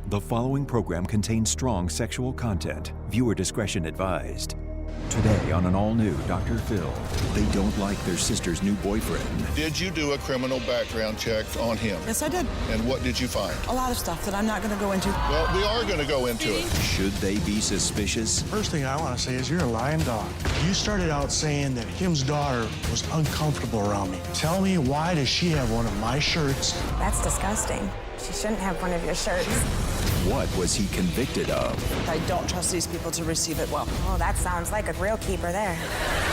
The following program contains strong sexual content. Viewer discretion advised. Today on an all-new Dr. Phil, they don't like their sister's new boyfriend. Did you do a criminal background check on him? Yes, I did. And what did you find? A lot of stuff that I'm not going to go into. Well, we are going to go into it. Should they be suspicious? First thing I want to say is you're a lying dog. You started out saying that Kim's daughter was uncomfortable around me. Tell me, why does she have one of my shirts? That's disgusting. She shouldn't have one of your shirts. What was he convicted of? I don't trust these people to receive it well. Oh, that sounds like a real keeper there.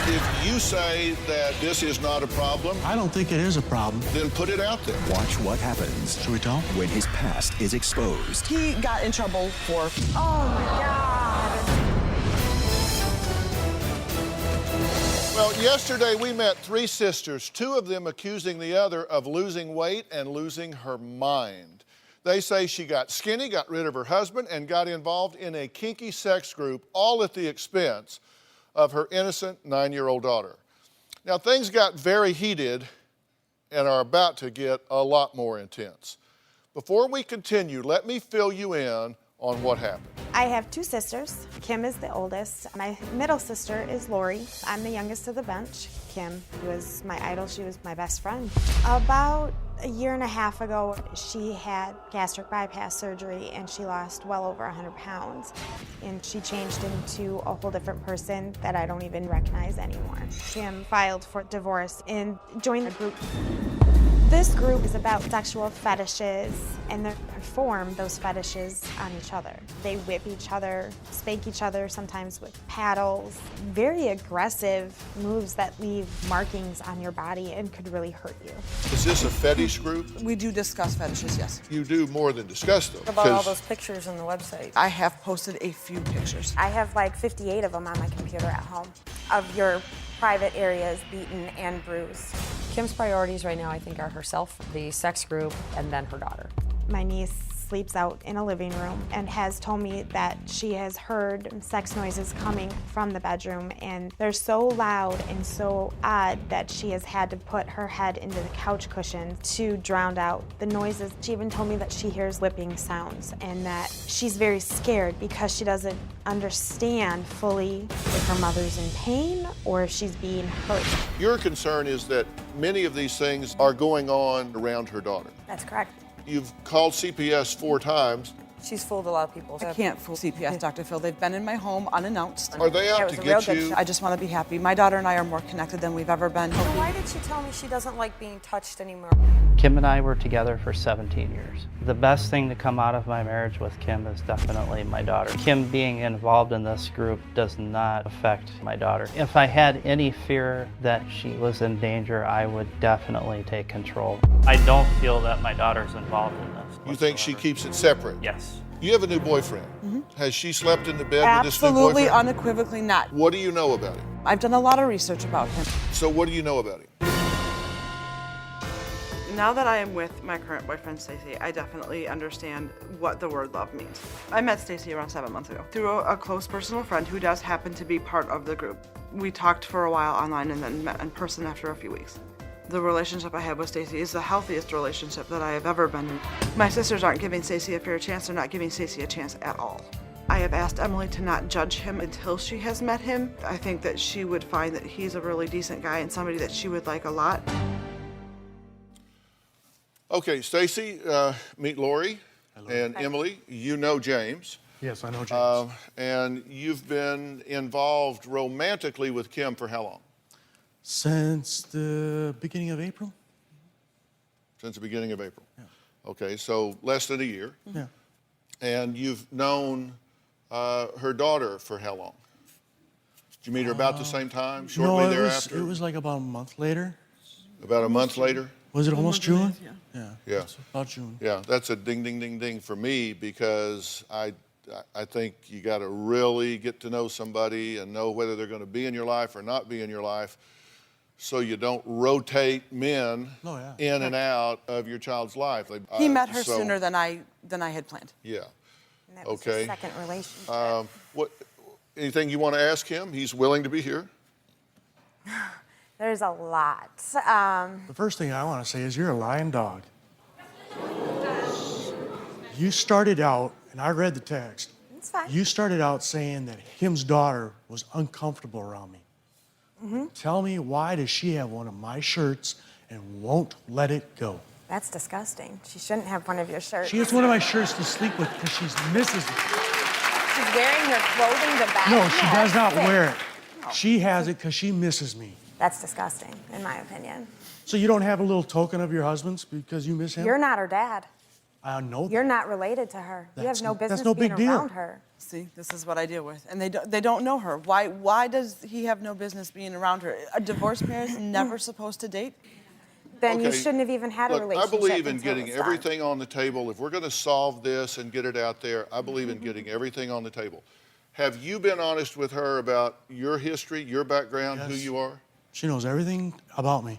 If you say that this is not a problem, I don't think it is a problem. then put it out there. Watch what happens Should we tell? when his past is exposed. He got in trouble for... Oh, my God. Well, yesterday we met three sisters, two of them accusing the other of losing weight and losing her mind. They say she got skinny, got rid of her husband, and got involved in a kinky sex group, all at the expense of her innocent 9-year-old daughter. Now, things got very heated and are about to get a lot more intense. Before we continue, let me fill you in on what happened. I have two sisters. Kim is the oldest. My middle sister is Lori. I'm the youngest of the bunch. Kim was my idol. She was my best friend. About a year and a half ago, she had gastric bypass surgery and she lost well over 100 pounds. And she changed into a whole different person that I don't even recognize anymore. Kim filed for divorce and joined the group. This group is about sexual fetishes, and they perform those fetishes on each other. They whip each other, spank each other, sometimes with paddles. Very aggressive moves that leave markings on your body and could really hurt you. Is this a fetish group? We do discuss fetishes, yes. You do more than discuss them. About all 'cause those pictures on the website. I have posted a few pictures. I have like 58 of them on my computer at home of your private areas beaten and bruised. Kim's priorities right now, I think, are herself, the sex group, and then her daughter. My niece sleeps out in a living room and has told me that she has heard sex noises coming from the bedroom, and they're so loud and so odd that she has had to put her head into the couch cushion to drown out the noises. She even told me that she hears whipping sounds and that she's very scared because she doesn't understand fully if her mother's in pain or if she's being hurt. your concern is that many of these things are going on around her daughter. That's correct. You've called CPS 4 times. She's fooled a lot of people. I can't fool CPS, Dr. Phil. They've been in my home unannounced. Are they That out was to a real get good you? shot. I just want to be happy. My daughter and I are more connected than we've ever been. So why did she tell me she doesn't like being touched anymore? Kim and I were together for 17 years. The best thing to come out of my marriage with Kim is definitely my daughter. Kim being involved in this group does not affect my daughter. If I had any fear that she was in danger, I would definitely take control. I don't feel that my daughter's involved in this. You think she whatsoever. keeps it separate? Yes. You have a new boyfriend. Has she slept in the bed with this new Absolutely, boyfriend? unequivocally not. What do you know about him? I've done a lot of research about him. So what do you know about him? Now that I am with my current boyfriend, Stacy, I definitely understand what the word love means. I met Stacy around 7 months ago through a close personal friend who does happen to be part of the group. We talked for a while online and then met in person after a few weeks. The relationship I have with Stacy is the healthiest relationship that I have ever been in. My sisters aren't giving Stacy a fair chance. They're not giving Stacy a chance at all. I have asked Emily to not judge him until she has met him. I think that she would find that he's a really decent guy and somebody that she would like a lot. Okay, Stacy, meet Lori. And Emily, you know James. Yes, I know James. And you've been involved romantically with Kim for how long? Since the beginning of April? Since the beginning of April. Yeah. Okay, so less than a year. Yeah. And you've known her daughter for how long? Did you meet her about the same time, shortly thereafter? It was like about a month later. About a month later? Was it almost June? Yeah. Yeah. It's about June. Yeah, that's a ding, ding, ding, ding for me because I think you got to really get to know somebody and know whether they're going to be in your life or not be in your life so you don't rotate men in and out of your child's life. He met her sooner than I had planned. Yeah. And that was Okay. his second relationship. Anything you want to ask him? He's willing to be here. There's a lot. The first thing I want to say is you're a lying dog. You started out and I read the text. It's fine. You started out saying that Kim's daughter was uncomfortable around me. Tell me, why does she have one of my shirts and won't let it go? That's disgusting. She shouldn't have one of your shirts. She has one of my shirts to sleep with because she's misses it. She's wearing your clothing to bed. No, she does not Sick. wear it. She has it because she misses me. That's disgusting, in my opinion. So you don't have a little token of your husband's because you miss him? You're not her dad. I know that. You're not related to her. You have no business that's no being big deal. around her. See, this is what I deal with. And they don't know her. Why does he have no business being around her? A divorced parent's never supposed to date? Then you Okay, shouldn't have even had a Look, relationship. I believe in until it getting was done. everything on the table. If we're going to solve this and get it out there, I believe in getting everything on the table. Have you been honest with her about your history, your background, who Yes. you are? She knows everything about me.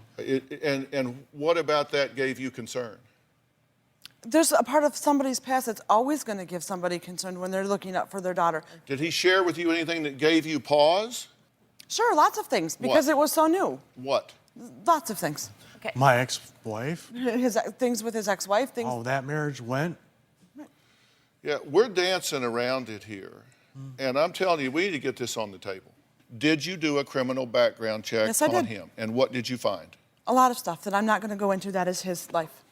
And what about that gave you concern? There's a part of somebody's past that's always going to give somebody concern when they're looking up for their daughter. Did he share with you anything that gave you pause? Sure, lots of things, because What? it was so new. What? Lots of things. My ex-wife, His things with his ex-wife, things. how that marriage went. Yeah, we're dancing around it here. And I'm telling you, we need to get this on the table. Did you do a criminal background check Yes, I on did. him? And what did you find? A lot of stuff that I'm not going to go into. That is his life.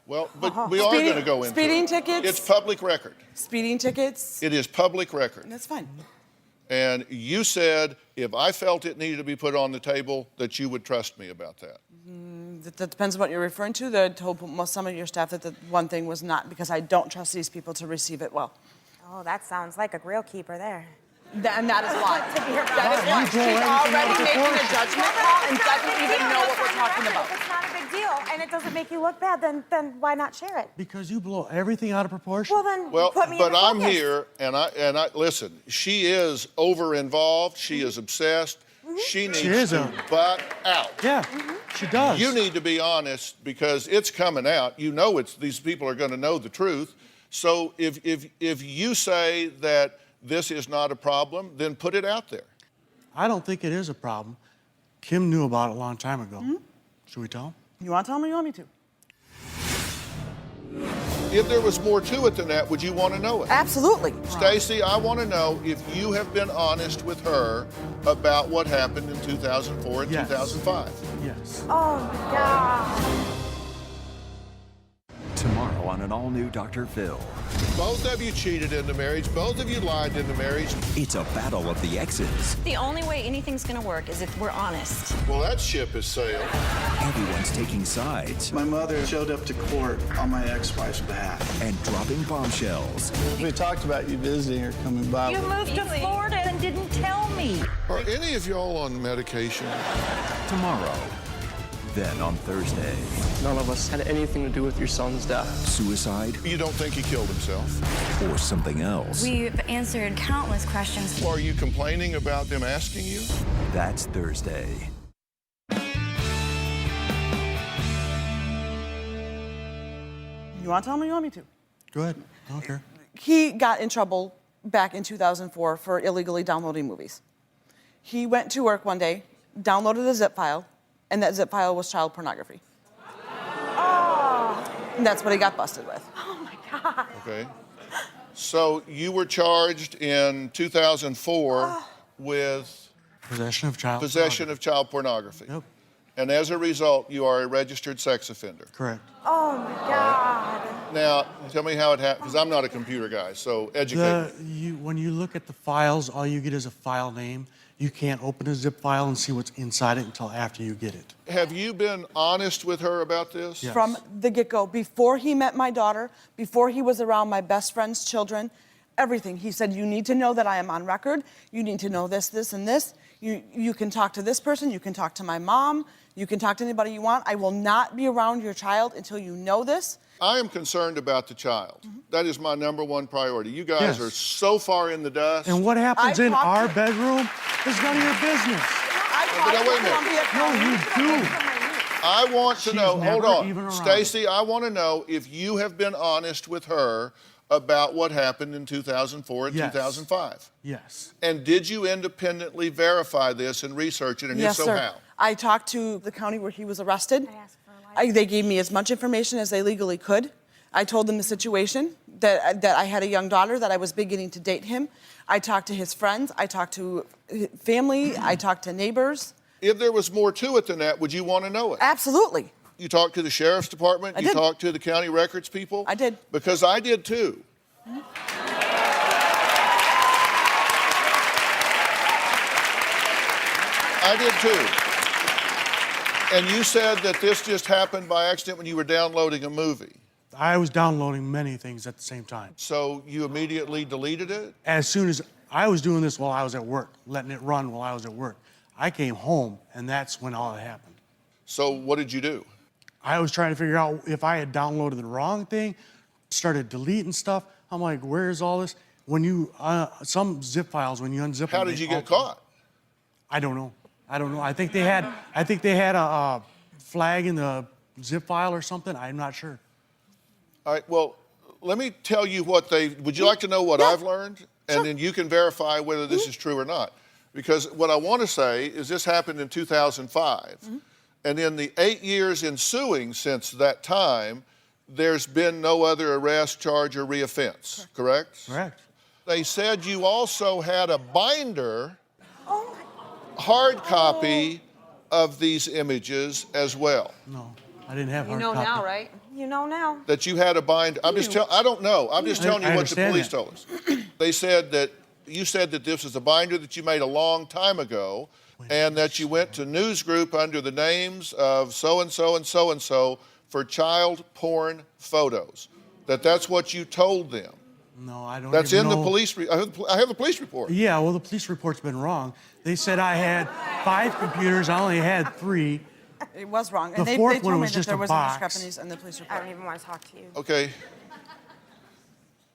Well, but we are going to go into Speeding it. tickets. It's public record. Speeding tickets. It is public record. That's fine. And you said if I felt it needed to be put on the table, that you would trust me about that. That depends on what you're referring to. I told some of your staff that the one thing was not, because I don't trust these people to receive it well. Oh, that sounds like a grill keeper there. And that is why. To be her That is daughter. why. You blow She's everything already out of making a proportion. judgment call and doesn't even know what we're talking about. If it's not a big deal and it doesn't make you look bad, then why not share it? Because you blow everything out of proportion. Well, then Well, put me but in the I'm focus. here, and I listen. She is over involved. She is obsessed. She needs is to butt out. Yeah, she does. You need to be honest because it's coming out. You know, these people are going to know the truth. So if you say that this is not a problem, then put it out there. I don't think it is a problem. Kim knew about it a long time ago. Should we tell him? You want to tell me? You want me to? If there was more to it than that, would you want to know it? Absolutely. Stacy, I want to know if you have been honest with her about what happened in 2004 and Yes. 2005. Yes. Oh my God. Tomorrow on an all-new Dr. Phil. Both of you cheated in the marriage. Both of you lied in the marriage. It's a battle of the exes. The only way anything's gonna work is if we're honest. Well, that ship has sailed. Everyone's taking sides My mother showed up to court on my ex-wife's behalf. and dropping bombshells. We talked about you visiting her coming by. You moved to Florida and didn't tell me. Are any of y'all on medication? Tomorrow. Then on Thursday, None of us had anything to do with your son's death. suicide You don't think he killed himself? or something else. We've answered countless questions. Are you complaining about them asking you? That's Thursday. You want to tell me? You want me to? Go ahead. I don't care. He got in trouble back in 2004 for illegally downloading movies. He went to work one day, downloaded a zip file, and that zip file was child pornography. Oh. And that's what he got busted with. Oh my God. Okay. So you were charged in 2004 with Possession of child. possession of child pornography. Yep. And as a result, you are a registered sex offender. Correct. Oh my God. Now, tell me how it happened, because I'm not a computer guy, so educate me. When you look at the files, all you get is a file name. You can't open a zip file and see what's inside it until after you get it. Have you been honest with her about this? Yes. From the get-go, before he met my daughter, before he was around my best friend's children, everything. He said, you need to know that I am on record. You need to know this, this, and this. You can talk to this person. You can talk to my mom. You can talk to anybody you want. I will not be around your child until you know this. I am concerned about the child. That is my number one priority. You guys Yes. are so far in the dust. And what happens I in talked our to- bedroom is none of your business. I but talked now, to wait a minute. Columbia No, County. you do. I want to She's know, hold never on. even around. Stacy, I want to know if you have been honest with her about what happened in 2004 and Yes. 2005. Yes. And did you independently verify this and research it, and Yes, if so, sir. how? I talked to the county where he was arrested. I asked for a license. They gave me as much information as they legally could. I told them the situation. that I had a young daughter, that I was beginning to date him. I talked to his friends. I talked to his family. I talked to neighbors. If there was more to it than that, would you want to know it? Absolutely. You talked to the sheriff's department? I You did. talked to the county records people? I did. Because I did too. I did too. And you said that this just happened by accident when you were downloading a movie. I was downloading many things at the same time. So you immediately deleted it? As soon as I was doing this while I was at work, letting it run while I was at work, I came home, and that's when all it happened. So what did you do? I was trying to figure out if I had downloaded the wrong thing, started deleting stuff. I'm like, where's all this? When you, some zip files, when you unzip them. How did you get caught? I don't know. I think they had a flag in the zip file or something. I'm not sure. All right, well, let me tell you what would you like to know what I've learned? And then you can verify whether this is true or not. Because what I want to say is this happened in 2005. And in the 8 years ensuing since that time, there's been no other arrest, charge, or reoffense, correct? Correct. They said you also had a binder, hard copy of these images as well. No, I didn't have You hard know copy. now, right? You know now. That you had a binder. I don't know. I'm just telling you I what the understand police that. told us. They said that you said that this was a binder that you made a long time ago, and that you went to news group under the names of so-and-so and so-and-so for child porn photos. That's what you told them. No, I don't That's even in the know. police, I have the police report. Yeah, well, the police report's been wrong. They said I had 5 computers. I only had 3. It was wrong. The And they fourth told one me was that just there a was box. discrepancies in the police I report. don't even want to talk to you. Okay.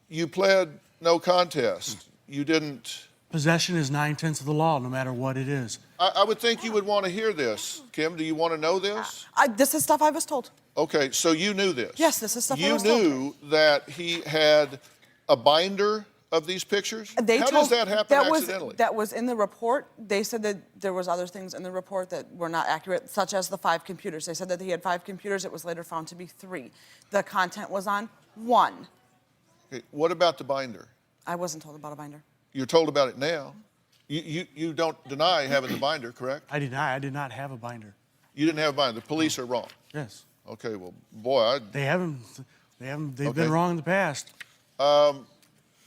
You pled no contest. You didn't. Possession is 9/10 of the law, no matter what it is. I would think you would want to hear this. Kim, do you want to know this? This is stuff I was told. Okay, so you knew this. Yes, this is stuff I You was told. knew that he had a binder of these pictures? How does that happen accidentally? That was in the report. They said that there was other things in the report that were not accurate, such as the 5 computers. They said that he had 5 computers. It was later found to be 3. The content was on 1. Okay, what about the binder? I wasn't told about a binder. You're told about it now. You don't deny having the binder, correct? I did not have a binder. You didn't have a binder. The police are wrong. Yes. Okay, well, boy, They've Okay. been wrong in the past.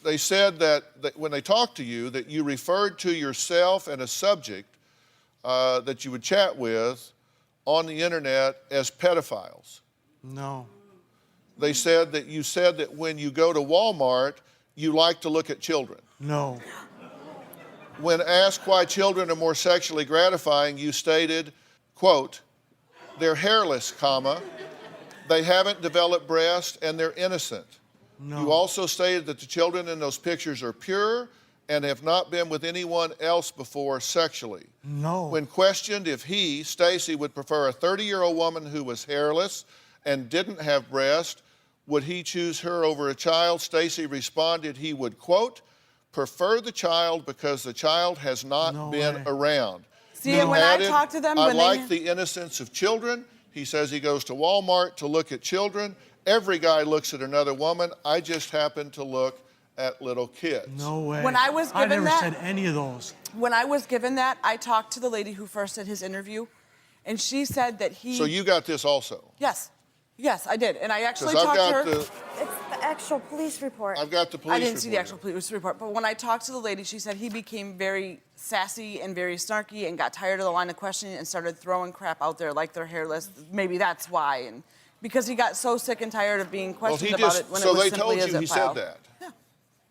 They said that when they talked to you, that you referred to yourself and a subject that you would chat with on the internet as pedophiles. No. They said that you said that when you go to Walmart, you like to look at children. No. When asked why children are more sexually gratifying, you stated, quote, they're hairless, comma, they haven't developed breasts, and they're innocent. No. You also stated that the children in those pictures are pure and have not been with anyone else before sexually. No. When questioned if he, Stacy, would prefer a 30-year-old woman who was hairless and didn't have breasts, would he choose her over a child? Stacy responded he would, quote, prefer the child because the child has not been around. See, and when I talk to them, I when like the innocence of children. He says he goes to Walmart to look at children. Every guy looks at another woman. I just happen to look at little kids. No way. When I was given never that- said any of those. When I was given that, I talked to the lady who first did his interview, and she said that he... So you got this also? Yes. Yes, I did. And I actually 'Cause I've talked to her... got It's the actual police report. I've got the police I didn't see the report actual police report, but when I talked to the lady, she said he became very sassy and very snarky and got tired of the line of questioning and started throwing crap out there like they're hairless. Maybe that's why. And because he got so sick and tired of being questioned about it when it so was they simply told a you zip he file. said that? Yeah.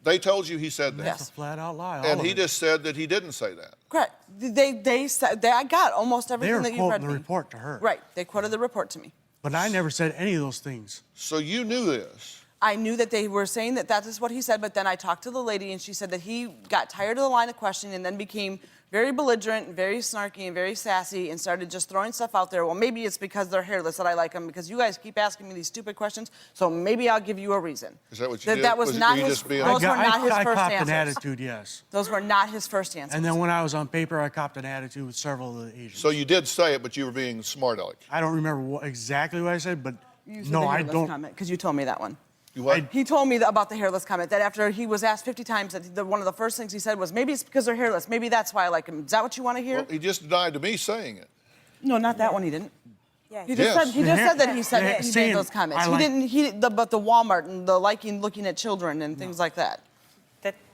They told you he said that? That's a flat out lie. all And of he it. just said that he didn't say that. Correct. They said, I got almost They everything were that you read quoting the me. report to her. Right. They quoted the report to me. But I never said any of those things. So you knew this? I knew that they were saying that that is what he said, but then I talked to the lady and she said that he got tired of the line of questioning and then became very belligerent and very snarky and very sassy and started just throwing stuff out there. Well, maybe it's because they're hairless that I like them because you guys keep asking me these stupid questions, so maybe I'll give you a reason. Is that what you did? That was not were you his, just being- those were not his I first copped answers. an attitude, yes. Those were not his first answers. And then when I was on paper, I copped an attitude with several of the agents. So you did say it, but you were being smart aleck. I don't remember exactly what I said, but You said no, the I hairless don't. comment because you told me that one. You what? He told me about the hairless comment, that after he was asked 50 times, that one of the first things he said was, maybe it's because they're hairless. Maybe that's why I like them. Is that what you want to hear? Well, he just denied to me saying it. No, not that one. He didn't. Yeah. He just said that he made those comments. I But the Walmart and the looking at children and things like that.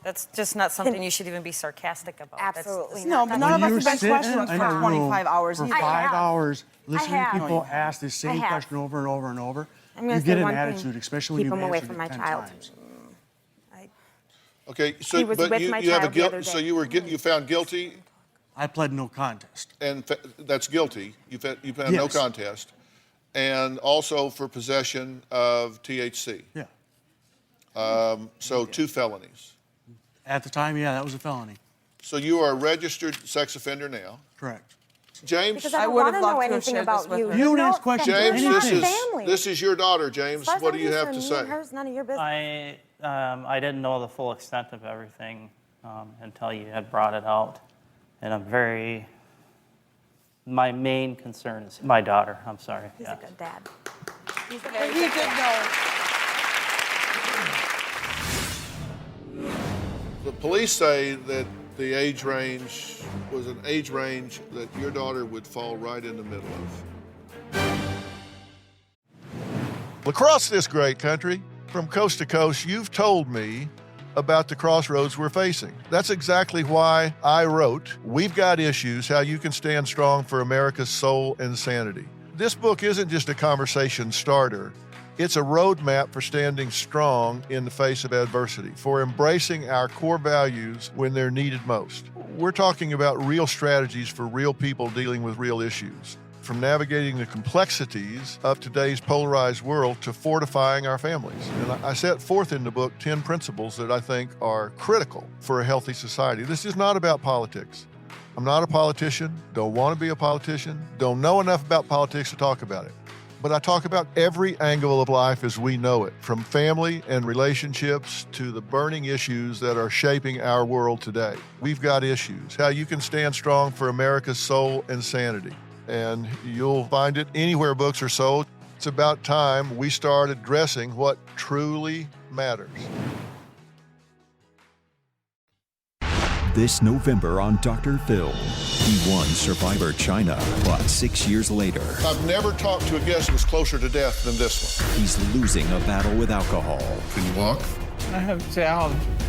That's just not something you should even be sarcastic about. Absolutely No, but none of us have been questioned in a for room 25 hours. for either. 5 hours listening to have. people ask the same have. question over and over and over, I'm gonna you say get an one thing. attitude, especially when Keep you've him away answered from it my 10 child. times. Okay, so He was but with you, my you have a child the other guilt. day. So you found guilty, I pled no contest. and that's guilty. You found no Yes. contest, and also for possession of THC. Yeah. So 2 felonies. At the time, yeah, that was a felony. So you are a registered sex offender now. Correct. James. Because I I don't would want have to know loved to have anything shared this about with you. her. You don't know ask questions. that James, we're not family. this is your daughter, James. As far as What do I'm you have to concerned, me say? and her's none of your business. I didn't know the full extent of everything until you had brought it out. And my main concern is my daughter. I'm sorry. He's yes. a good dad. He's a But very he good did dad. know. The police say that the age range was an age range that your daughter would fall right in the middle of. Across this great country, from coast to coast, you've told me about the crossroads we're facing. That's exactly why I wrote We've Got Issues, How You Can Stand Strong for America's Soul and Sanity. This book isn't just a conversation starter. It's a roadmap for standing strong in the face of adversity, for embracing our core values when they're needed most. We're talking about real strategies for real people dealing with real issues, from navigating the complexities of today's polarized world to fortifying our families. And I set forth in the book 10 principles that I think are critical for a healthy society. This is not about politics. I'm not a politician, don't want to be a politician, don't know enough about politics to talk about it. But I talk about every angle of life as we know it, from family and relationships to the burning issues that are shaping our world today. We've got issues, how you can stand strong for America's soul and sanity. And you'll find it anywhere books are sold. It's about time we start addressing what truly matters. This November on Dr. Phil, he won Survivor China, but 6 years later, I've never talked to a guest that was closer to death than this one. he's losing a battle with alcohol. Can you walk? I have to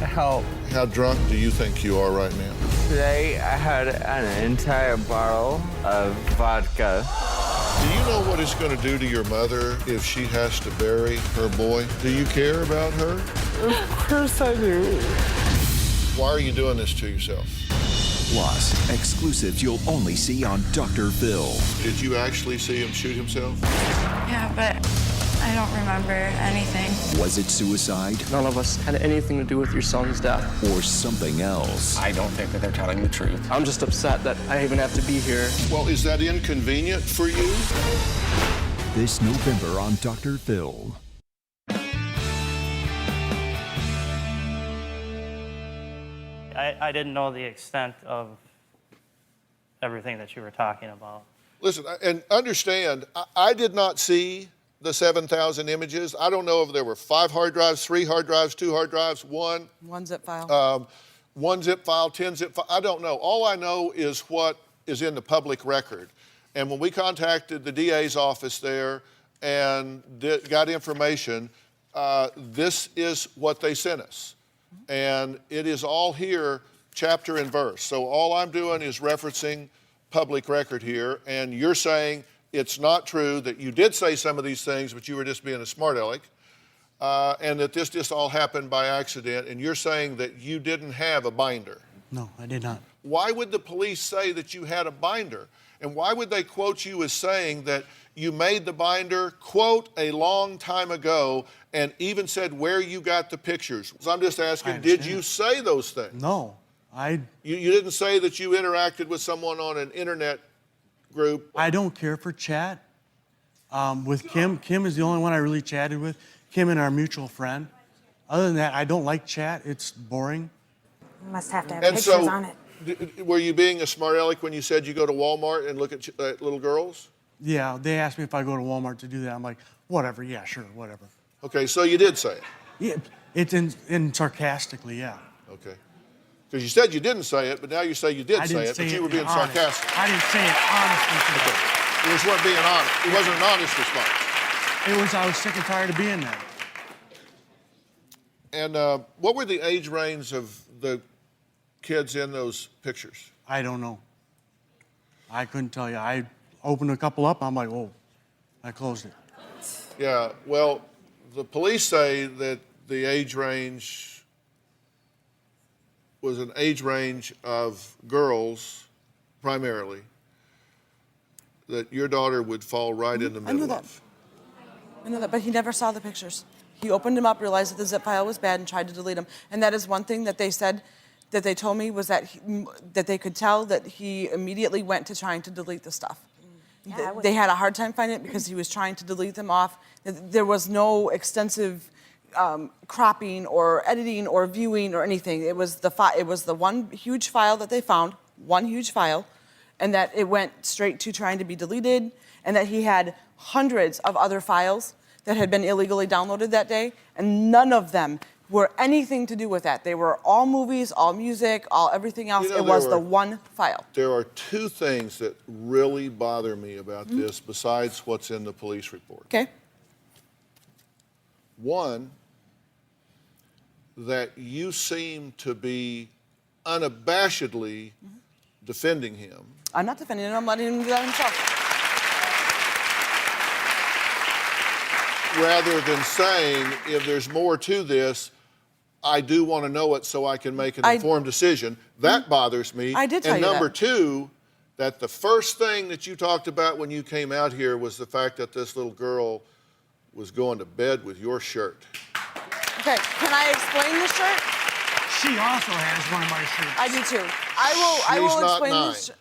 help. How drunk do you think you are right now? Today I had an entire bottle of vodka. Do you know what it's going to do to your mother if she has to bury her boy? Do you care about her? Of course I do. Why are you doing this to yourself? Plus, exclusives you'll only see on Dr. Phil. Did you actually see him shoot himself? Yeah, but I don't remember anything. Was it suicide None of us had anything to do with your son's death. or something else? I don't think that they're telling the truth. I'm just upset that I even have to be here. Well, is that inconvenient for you? This November on Dr. Phil. I didn't know the extent of everything that you were talking about. Listen, and understand, I did not see the 7,000 images. I don't know if there were 5 hard drives, 3 hard drives, 2 hard drives, 1. 1 zip file. 1 zip file, 10 zip file. I don't know. All I know is what is in the public record. And when we contacted the DA's office there and got information, this is what they sent us. And it is all here, chapter and verse. So all I'm doing is referencing public record here, and you're saying it's not true, that you did say some of these things, but you were just being a smart aleck, and that this just all happened by accident, and you're saying that you didn't have a binder. No, I did not. Why would the police say that you had a binder? And why would they quote you as saying that you made the binder, quote, a long time ago, and even said where you got the pictures? So I'm just asking, did you say those things? No, You didn't say that you interacted with someone on an internet group? I don't care for chat. With Kim, Kim is the only one I really chatted with. Kim and our mutual friend. Other than that, I don't like chat. It's boring. You must have to have And pictures so, on it. Were you being a smart aleck when you said you go to Walmart and look at little girls? Yeah, they asked me if I go to Walmart to do that. I'm like, whatever, yeah, sure, whatever. Okay, so you did say it. Yeah, it's in sarcastically, yeah. Okay. Because you said you didn't say it, but now you say you did I say didn't it, say but it you were in being honest. sarcastic. I didn't say it honestly today. You just weren't being honest. It wasn't an honest response. I was sick and tired of being there. And what were the age range of the kids in those pictures? I don't know. I couldn't tell you. I opened a couple up, I'm like, oh, I closed it. Yeah, well, the police say that the age range was an age range of girls, primarily, that your daughter would fall right in the middle of. I know that, but he never saw the pictures. He opened them up, realized that the zip file was bad, and tried to delete them. And that is one thing that they said, that they told me, was that that they could tell that he immediately went to trying to delete the stuff. Yeah, They had a hard time finding it because he was trying to delete them off. There was no extensive cropping or editing or viewing or anything. It was the one huge file that they found, one huge file, and that it went straight to trying to be deleted, and that he had hundreds of other files that had been illegally downloaded that day, and none of them were anything to do with that. They were all movies, all music, all everything else. It was the one file. There are two things that really bother me about this besides what's in the police report. Okay. One, that you seem to be unabashedly defending him. I'm not defending him. I'm letting him do that himself. Rather than saying, if there's more to this, I do want to know it so I can make an informed decision. That bothers me. I did tell you that. And number two, that the first thing that you talked about when you came out here was the fact that this little girl was going to bed with your shirt. Okay, can I explain the shirt? She also has one of my shirts. I do too.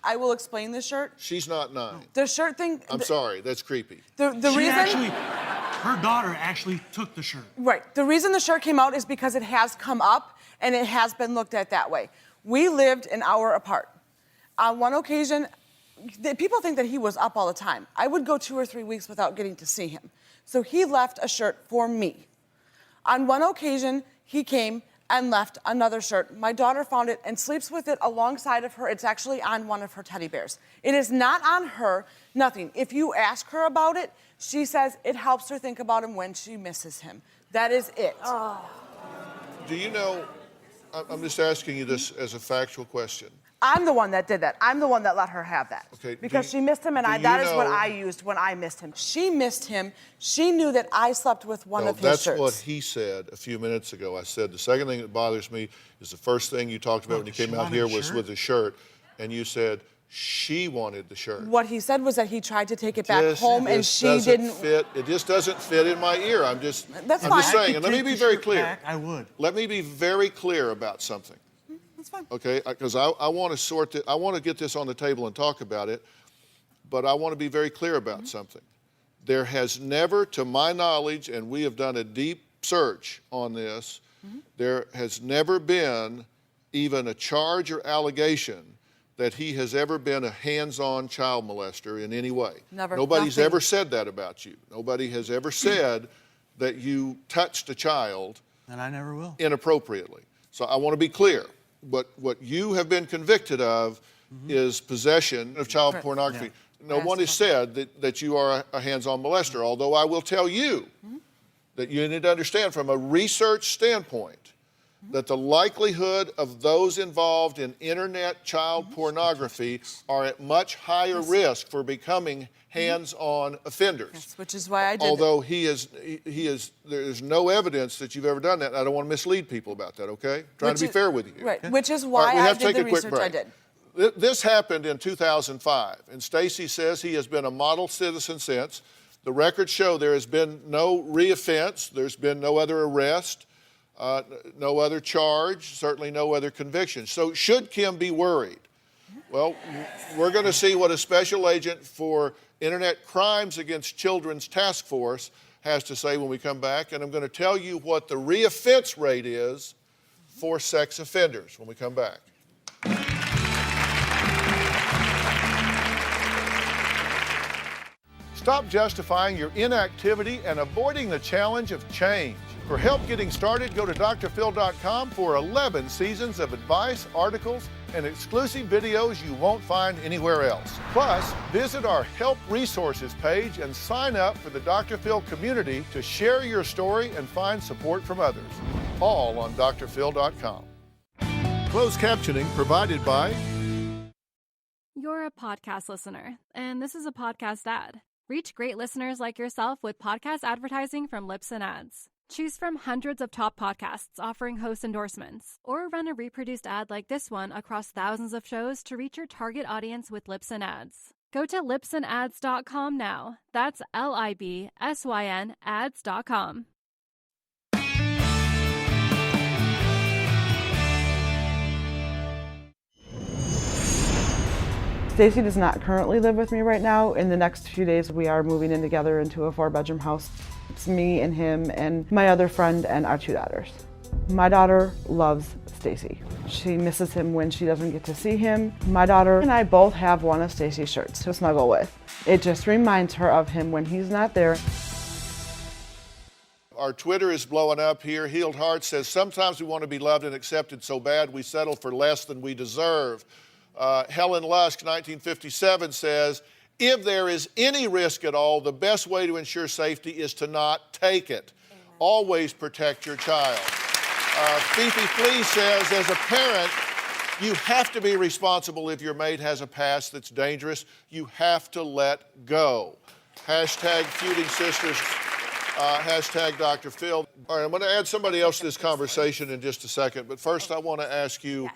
I will explain the shirt. She's not 9. The shirt thing. I'm sorry, that's creepy. The reason. Her daughter actually took the shirt. Right. The reason the shirt came out is because it has come up and it has been looked at that way. We lived an hour apart. On one occasion, people think that he was up all the time. I would go 2 or 3 weeks without getting to see him. So he left a shirt for me. On one occasion, he came and left another shirt. My daughter found it and sleeps with it alongside of her. It's actually on one of her teddy bears. It is not on her, nothing. If you ask her about it, she says it helps her think about him when she misses him. That is it. Oh. Do you know, I'm just asking you this as a factual question. I'm the one that did that. I'm the one that let her have that. Okay, because she missed him, and that is what I used when I missed him. She missed him. She knew that I slept with one of his shirts. That's what he said a few minutes ago. I said the second thing that bothers me is the first thing you talked about when you came out here was with the shirt, and you said she wanted the shirt. What he said was that he tried to take it back home, and she didn't. It just doesn't fit in my ear. I'm just saying, and let me be very clear. I would. Let me be very clear about something. That's fine. Okay, because I want to sort it. I want to get this on the table and talk about it, but I want to be very clear about something. There has never, to my knowledge, and we have done a deep search on this, there has never been even a charge or allegation that he has ever been a hands-on child molester in any way. Never. Nobody's Nothing. ever said that about you. Nobody has ever said that you touched a child And I never will. inappropriately. So I want to be clear. What you have been convicted of is possession of child pornography. Yeah. No one has said that you are a hands-on molester, although I will tell you that you need to understand from a research standpoint that the likelihood of those involved in internet child pornography are at much higher risk for becoming hands-on offenders. Yes, which is why I did Although there's no evidence that you've ever done that. I don't want to mislead people about that, okay? Trying to be fair with you. Right, which is why we I have to did take the a quick research I break. did. This happened in 2005, and Stacy says he has been a model citizen since. The records show there has been no reoffense, there's been no other arrest, no other charge, certainly no other conviction. So should Kim be worried? Well, we're going to see what a special agent for Internet Crimes Against Children's Task Force has to say when we come back, and I'm going to tell you what the reoffense rate is for sex offenders when we come back. Stop justifying your inactivity and avoiding the challenge of change. For help getting started, go to drphil.com for 11 seasons of advice, articles, and exclusive videos you won't find anywhere else. Plus, visit our Help Resources page and sign up for the Dr. Phil community to share your story and find support from others. All on drphil.com. Closed captioning provided by... You're a podcast listener, and this is a podcast ad. Reach great listeners like yourself with podcast advertising from Lips and Ads. Choose from hundreds of top podcasts offering host endorsements, or run a reproduced ad like this one across thousands of shows to reach your target audience with Lips and Ads. Go to lipsandads.com now. That's LIBSYN ads.com. Stacy does not currently live with me right now. In the next few days, we are moving in together into a 4-bedroom house. It's me and him and my other friend and our 2 daughters. My daughter loves Stacy. She misses him when she doesn't get to see him. My daughter and I both have one of Stacy's shirts to snuggle with. It just reminds her of him when he's not there. Our Twitter is blowing up here. Healed Heart says, sometimes we want to be loved and accepted so bad we settle for less than we deserve. Helen Lusk, 1957, says, if there is any risk at all, the best way to ensure safety is to not take it. Amen. Always protect your child. Fifi Flea says, as a parent, you have to be responsible if your mate has a past that's dangerous. You have to let go. Hashtag feuding sisters. Hashtag Dr. Phil. All right, I'm going to add somebody else to this conversation in just a second, but first I want to ask you,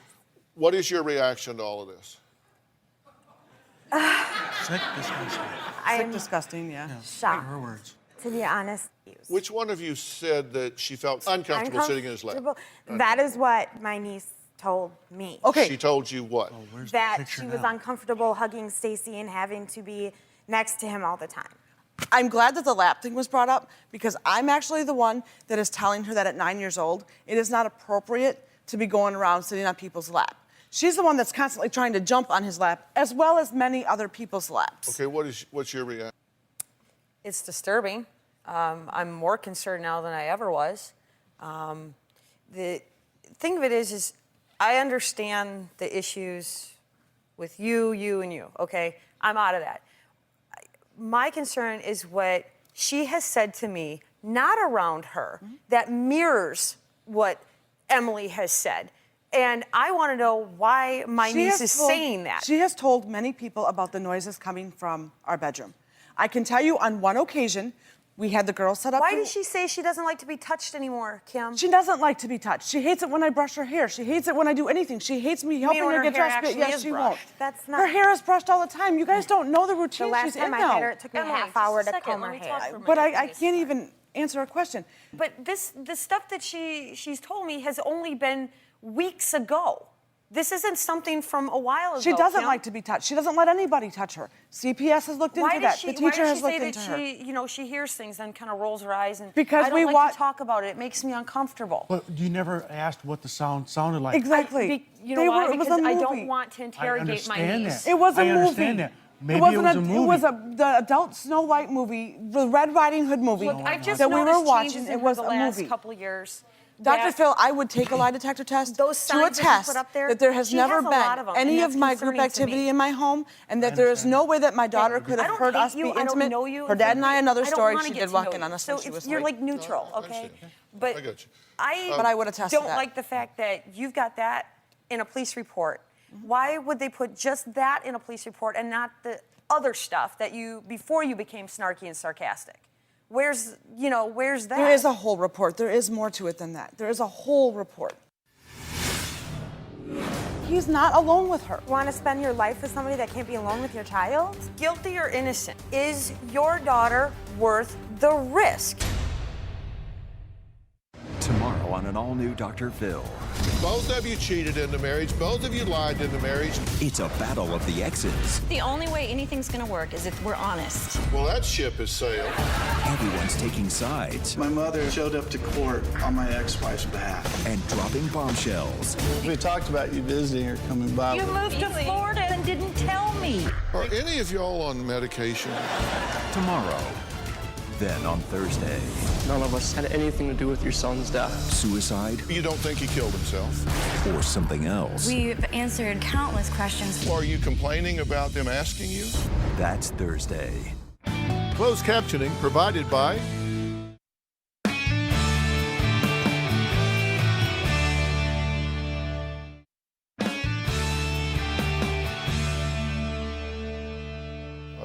what is your reaction to all of this? Sick, disgusting. Sick, disgusting, yeah. Shocked. Her words. To be honest. Which one of you said that she felt uncomfortable sitting in his lap? That is what my niece told me. Okay. She told you what? That she was uncomfortable hugging Stacy and having to be next to him all the time. I'm glad that the lap thing was brought up because I'm actually the one that is telling her that at 9 years old, it is not appropriate to be going around sitting on people's lap. She's the one that's constantly trying to jump on his lap, as well as many other people's laps. Okay, what's your reaction? It's disturbing. I'm more concerned now than I ever was. The thing of it is I understand the issues with you, and you, okay? I'm out of that. My concern is what she has said to me, not around her, that mirrors what Emily has said. And I want to know why my niece is saying that. She has told many people about the noises coming from our bedroom. I can tell you on one occasion, we had the girls set up. Why does she say she doesn't like to be touched anymore, Kim? She doesn't like to be touched. She hates it when I brush her hair. She hates it when I do anything. She hates me helping her get dressed. But yes, she won't. That's not. Her hair is brushed all the time. You guys don't know the routine. The last she's time in I now. had her, it took me a half hour to comb her hair. But I can't even answer a question. But the stuff that she's told me has only been weeks ago. This isn't something from a while ago. She doesn't Kim. like to be touched. She doesn't let anybody touch her. CPS has looked into that. The teacher has looked into her. Why does she say that she, she hears things and kind of rolls her eyes and because I don't like to talk about it. It makes me uncomfortable. But you never asked what the sound sounded like. Exactly. You know why? It was Because a I movie. don't want to interrogate my niece. That. It was a I movie. understand that. Maybe it was a movie. It was the adult Snow White movie, the Red Riding Hood movie Look, I've just that we were noticed watching. changes in It was the a last movie. couple of years. Dr. Phil, I would take a lie detector test Those to signs that you attest put up there, that there has she never has a lot of been them, and any that's of my group concerning to activity me. in my home, and that there is no way that my daughter could I have don't heard hate us you, be I don't intimate. know you. Her dad and I, another I don't story, wanna she get did to walk know in you. on us So when she was you're late. like neutral, okay? I got you. But I would attest to don't that. like the fact that you've got that in a police report. Why would they put just that in a police report and not the other stuff that before you became snarky and sarcastic? Where's that? There is a whole report. There is more to it than that. There is a whole report. He's not alone with her. Want to spend your life with somebody that can't be alone with your child? Guilty or innocent? Is your daughter worth the risk? Tomorrow on on an all-new Dr. Phil. Both of you cheated in the marriage. Both of you lied in the marriage. It's a battle of the exes. The only way anything's going to work is if we're honest. Well, that ship has sailed. Everyone's taking sides My mother showed up to court on my ex-wife's behalf. and dropping bombshells. We talked about you visiting or coming by. You moved to Florida and didn't tell me. Are any of y'all on medication? Tomorrow. Then on Thursday. None of us had anything to do with your son's death. Suicide You don't think he killed himself? or something else. We've answered countless questions. Are you complaining about them asking you? That's Thursday. Closed captioning provided by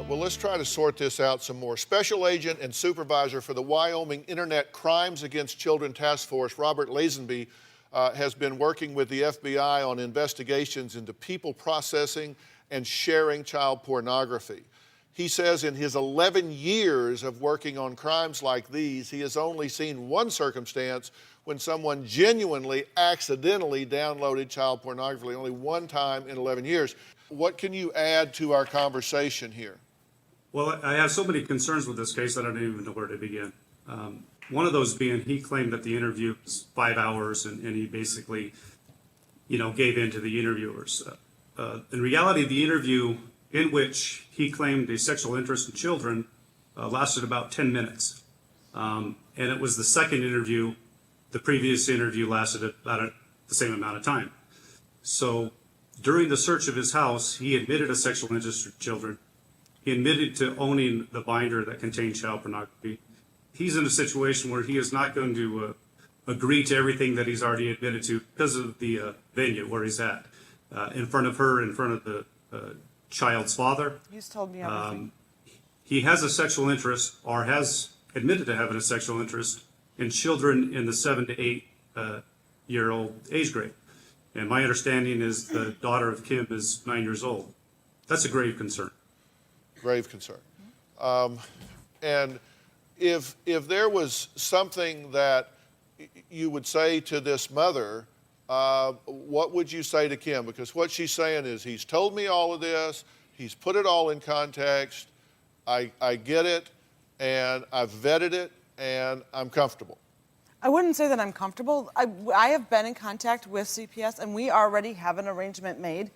well, let's try to sort this out some more. Special Agent and Supervisor for the Wyoming Internet Crimes Against Children Task Force, Robert Lazenby, has been working with the FBI on investigations into people processing and sharing child pornography. He says in his 11 years of working on crimes like these, he has only seen one circumstance when someone genuinely, accidentally downloaded child pornography, only one time in 11 years. What can you add to our conversation here? Well, I have so many concerns with this case that I don't even know where to begin. One of those being he claimed that the interview was 5 hours and he basically, gave in to the interviewers. In reality, the interview in which he claimed a sexual interest in children lasted about 10 minutes. And it was the second interview. The previous interview lasted about the same amount of time. So during the search of his house, he admitted a sexual interest in children. He admitted to owning the binder that contained child pornography. He's in a situation where he is not going to agree to everything that he's already admitted to because of the venue where he's at, in front of her, in front of the child's father. He's told me everything. He has a sexual interest, or has admitted to having a sexual interest in children in the 7 to 8 year old age grade. And my understanding is the daughter of Kim is 9 years old. That's a grave concern. Grave concern. And if there was something that you would say to this mother, what would you say to Kim? Because what she's saying is, he's told me all of this, he's put it all in context, I get it, and I've vetted it, and I'm comfortable. I wouldn't say that I'm comfortable. I have been in contact with CPS, and we already have an arrangement made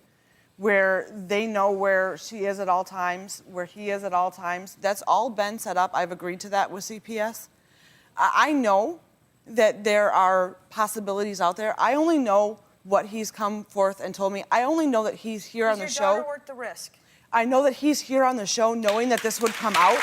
where they know where she is at all times, where he is at all times. That's all been set up. I've agreed to that with CPS. I know that there are possibilities out there. I only know what he's come forth and told me. I only know that he's here on the show. Is your daughter worth the risk? I know that he's here on the show knowing that this would come out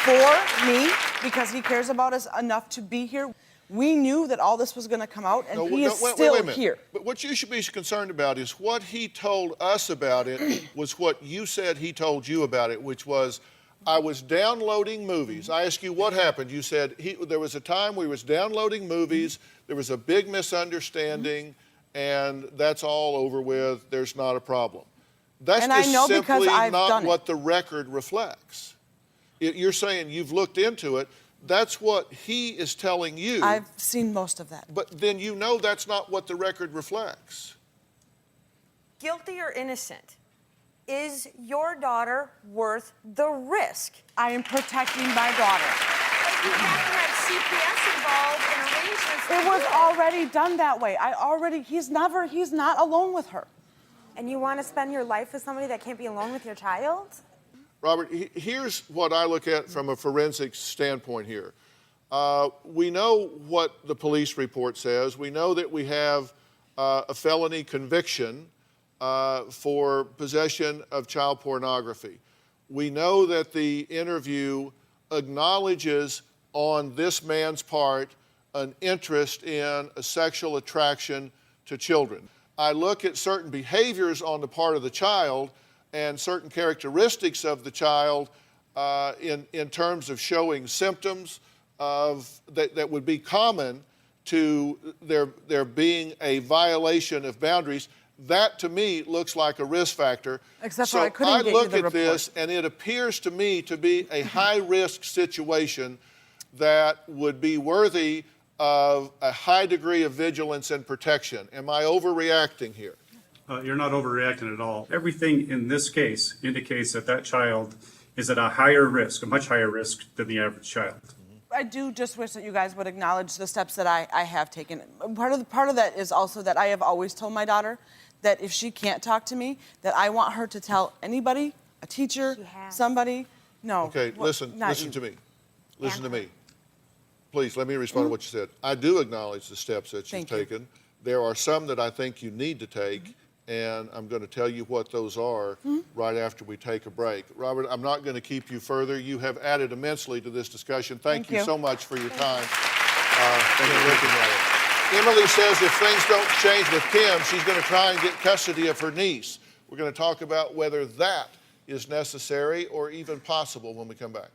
for me because he cares about us enough to be here. We knew that all this was going to come out, and he is still here. But what you should be concerned about is what he told us about it was what you said he told you about it, which was, I was downloading movies. I asked you what happened. You said there was a time we was downloading movies, there was a big misunderstanding, and that's all over with. There's not a problem. That's and just I know simply because I've not done what it. the record reflects. You're saying you've looked into it. That's what he is telling you. I've seen most of that. But then you know that's not what the record reflects. Guilty or innocent, is your daughter worth the risk? I am protecting my daughter. But you have to have CPS involved in arrangements. It was already done that way. He's not alone with her. And you want to spend your life with somebody that can't be alone with your child? Robert, here's what I look at from a forensic standpoint here. We know what the police report says. We know that we have a felony conviction for possession of child pornography. We know that the interview acknowledges on this man's part an interest in a sexual attraction to children. I look at certain behaviors on the part of the child and certain characteristics of the child in terms of showing symptoms that would be common to there being a violation of boundaries. That, to me, looks like a risk factor. Except for I couldn't get you the report. I look at this, and it appears to me to be a high-risk situation that would be worthy of a high degree of vigilance and protection. Am I overreacting here? You're not overreacting at all. Everything in this case indicates that that child is at a higher risk, a much higher risk than the average child. I do just wish that you guys would acknowledge the steps that I have taken. Part of that is also that I have always told my daughter that if she can't talk to me, that I want her to tell anybody, a teacher, somebody. No. Okay, listen to me. Listen to me. Please, let me respond to what you said. I do acknowledge the steps that you've taken. There are some that I think you need to take, and I'm going to tell you what those are right after we take a break. Robert, I'm not going to keep you further. You have added immensely to this discussion. Thank you so much for your time. Looking at it. Emily says if things don't change with Kim, she's going to try and get custody of her niece. We're going to talk about whether that is necessary or even possible when we come back.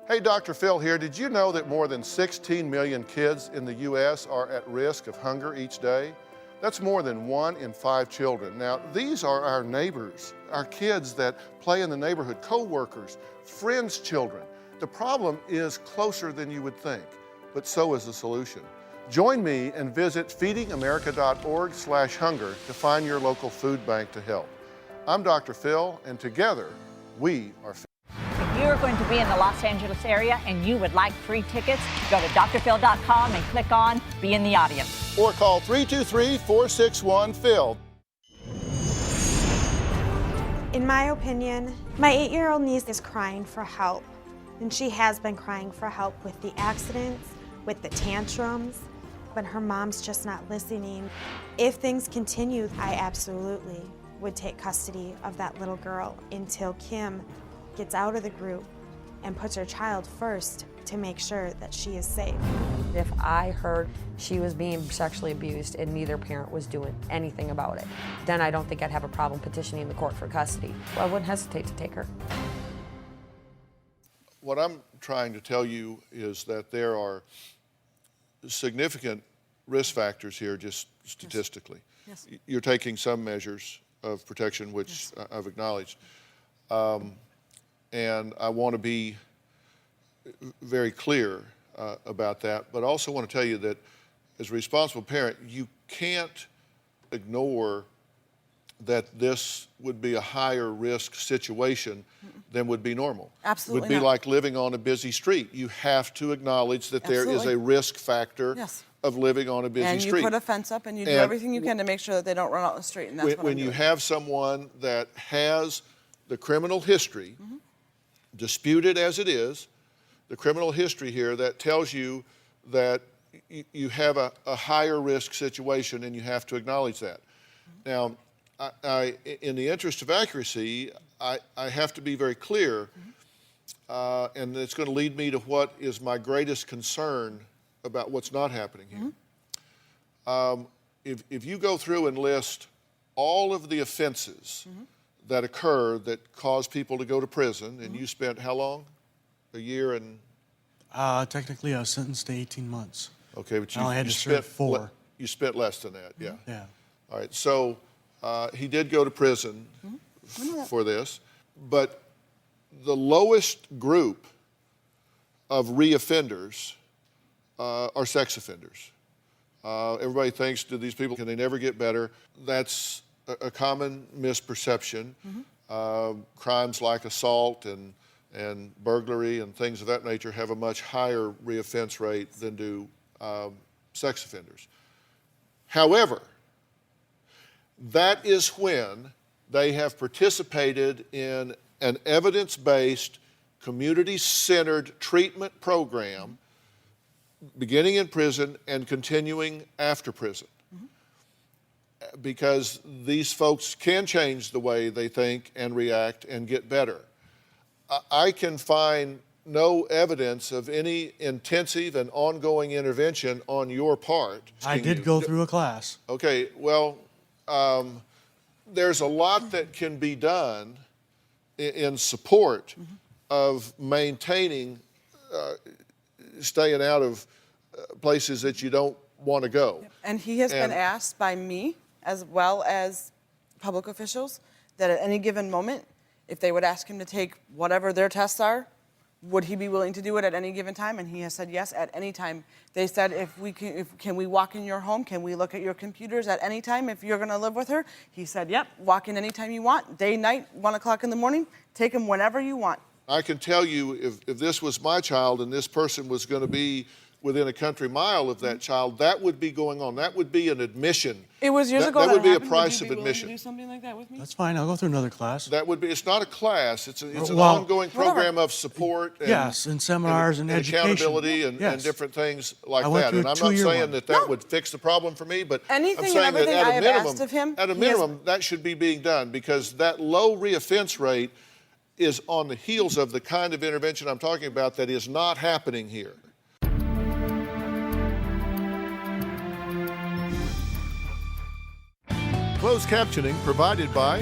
Hey, Dr. Phil here. Did you know that more than 16 million kids in the U.S. are at risk of hunger each day? That's more than 1 in 5 children. Now, these are our neighbors, our kids that play in the neighborhood, co-workers, friends' children. The problem is closer than you would think, but so is the solution. Join me and visit feedingamerica.org/hunger to find your local food bank to help. I'm Dr. Phil, and together, we are If you're going to be in the Los Angeles area and you would like free tickets, go to drphil.com and click on Be in the Audience. Or call 323-461-PHIL. In my opinion, my 8-year-old niece is crying for help. And she has been crying for help with the accidents, with the tantrums, but her mom's just not listening. If things continue, I absolutely would take custody of that little girl until Kim gets out of the group and puts her child first to make sure that she is safe. If I heard she was being sexually abused and neither parent was doing anything about it, then I don't think I'd have a problem petitioning the court for custody. Well, I wouldn't hesitate to take her. What I'm trying to tell you is that there are significant risk factors here, just statistically. Yes. You're taking some measures of protection, which I've acknowledged. And I want to be very clear about that, but I also want to tell you that as a responsible parent, you can't ignore that this would be a higher risk situation than would be normal. Absolutely It would be not. like living on a busy street. You have to acknowledge that there is a risk factor of living on a busy street. And you put a fence up and you do everything you can to make sure that they don't run out in the street, and that's what I'm when doing. you have someone that has the criminal history, disputed as it is, the criminal history here that tells you that you have a higher risk situation, and you have to acknowledge that. Now, in the interest of accuracy, I have to be very clear, and it's going to lead me to what is my greatest concern about what's not happening here. If you go through and list all of the offenses that occur that cause people to go to prison, and you spent how long? A year and? Technically, I was sentenced to 18 months. Okay, but I only had to serve 4. You spent less than that, yeah. Yeah. All right, so he did go to prison for this, but the lowest group of reoffenders are sex offenders. Everybody thinks, do these people, can they never get better? That's a common misperception. Crimes like assault and burglary and things of that nature have a much higher reoffense rate than do sex offenders. However, that is when they have participated in an evidence-based, community-centered treatment program beginning in prison and continuing after prison. Because these folks can change the way they think and react and get better. I can find no evidence of any intensive and ongoing intervention on your part. I did go through a class. Okay, well, there's a lot that can be done in support of maintaining, staying out of places that you don't want to go. And he has been asked by me, as well as public officials, that at any given moment, if they would ask him to take whatever their tests are, would he be willing to do it at any given time? And he has said yes, at any time. They said, can we walk in your home? Can we look at your computers at any time if you're going to live with her? He said, yep, walk in anytime you want, day, night, 1 o'clock in the morning, take him whenever you want. I can tell you, if this was my child and this person was going to be within a country mile of that child, that would be going on. That would be an admission. It was years ago. That would be a happened. price Would of you be willing admission. to do something like that with me? That's fine. I'll go through another class. That would be. It's not a class. It's an Well, ongoing program of support. And, yes, and seminars and education. Accountability and different things like I went that. through And a I'm not 2-year saying one. that would fix the problem for me, but Anything I'm and saying that everything I have asked of him, at a he has- minimum, that should be being done, because that low reoffense rate is on the heels of the kind of intervention I'm talking about that is not happening here. Closed captioning provided by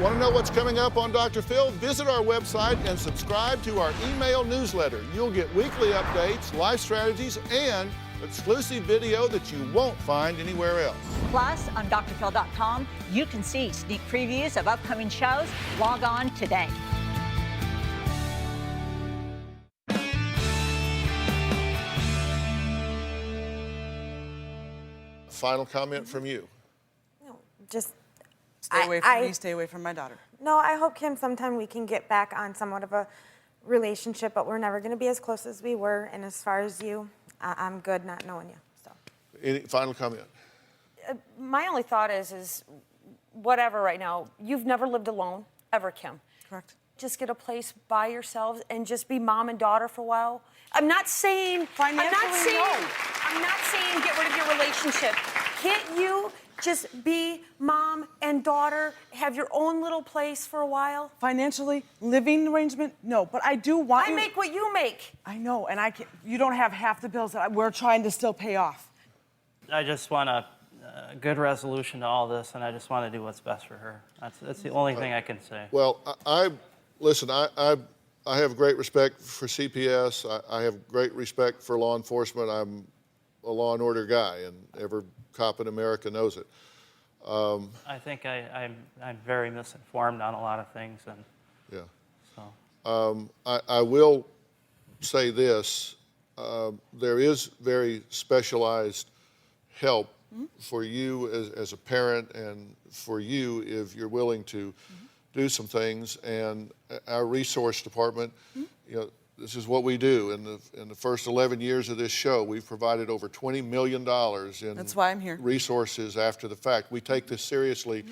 Want to know what's coming up on Dr. Phil? Visit our website and subscribe to our email newsletter. You'll get weekly updates, life strategies, and exclusive video that you won't find anywhere else. Plus, on drphil.com, you can see sneak previews of upcoming shows. Log on today. Final comment from you. No, just Stay away from me, stay away from my daughter. No, I hope, Kim, sometime we can get back on somewhat of a relationship, but we're never going to be as close as we were. And as far as you, I'm good not knowing you. So. Any final comment? My only thought is whatever right now, you've never lived alone, ever, Kim. Correct. Just get a place by yourselves and just be mom and daughter for a while. I'm not saying Financially, I'm not saying get rid of your relationship. Can't you just be mom and daughter, have your own little place for a while? Financially, living arrangement, no, but I do want you. I make what you make. I know, and you don't have half the bills that we're trying to still pay off. I just want a good resolution to all this, and I just want to do what's best for her. That's the only thing I can say. Well, listen, I have great respect for CPS. I have great respect for law enforcement. I'm a law and order guy, and every cop in America knows it. I think I'm very misinformed on a lot of things, and yeah. so. I will say this: there is very specialized help for you as a parent, and for you if you're willing to do some things. And our resource department, you know, this is what we do. In the first 11 years of this show, we've provided over $20 million in That's why I'm here. resources after the fact. We take this seriously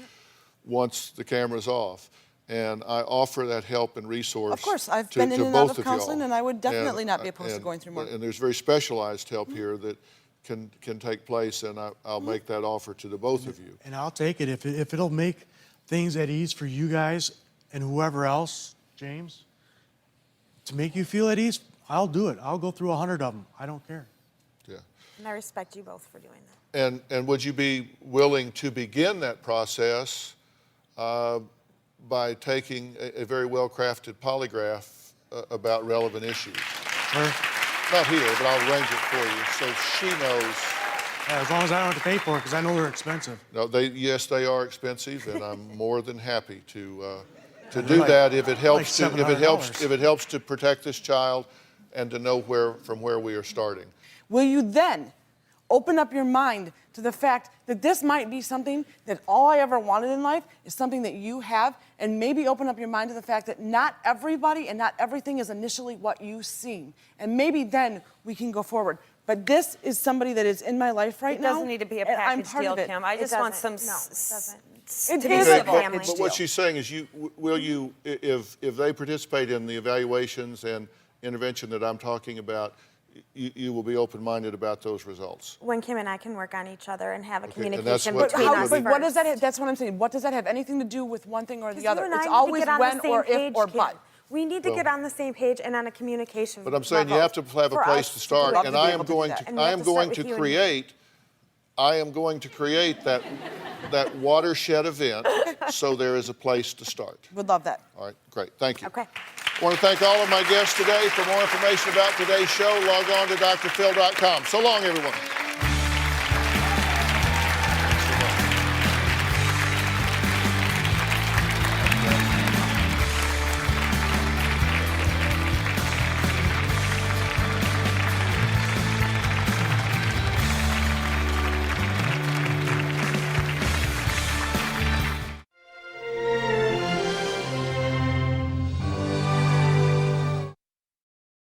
once the camera's off. And I offer that help and resource. Of course, I've to, been in to and out both of y'all. counseling, and I would definitely not be opposed to going through more. And there's very specialized help here that can take place, and I'll make that offer to the both of you. And I'll take it if it'll make things at ease for you guys and whoever else, James, to make you feel at ease. I'll do it. I'll go through 100 of them. I don't care. Yeah. And I respect you both for doing that. And would you be willing to begin that process by taking a very well-crafted polygraph about relevant issues? Sure. Not here, but I'll arrange it for you so she knows. As long as I don't have to pay for it, because I know they're expensive. No, yes, they are expensive, and I'm more than happy to do that if it helps if it helps to protect this child and to know from where we are starting. Will you then open up your mind to the fact that this might be something that all I ever wanted in life is something that you have, and maybe open up your mind to the fact that not everybody and not everything is initially what you seem, and maybe then we can go forward. But this is somebody that is in my life right now. It doesn't need to be a and I'm package part deal, of it. Kim. I just want some. No, it doesn't. It to be is civil. a package But deal. what she's saying is, will you, if they participate in the evaluations and intervention that I'm talking about, you will be open-minded about those results. When Kim and I can work on each other and have a and that's communication what- between us But what does first. that? That's what I'm saying. What does that have anything to do with one thing or the 'Cause other? you and I It's need to always get on the when same or page, if or Kim. but. We need to get on the same page and on a communication. But I'm saying you level have to have a for place us to start, love and to be I able am to do going that. to And we I have am to start going with to you and create that watershed event so there is a place to start. Would love that. All right, great. Thank you. Okay. I want to thank all of my guests today. For more information about today's show, log on to drphil.com. So long, everyone.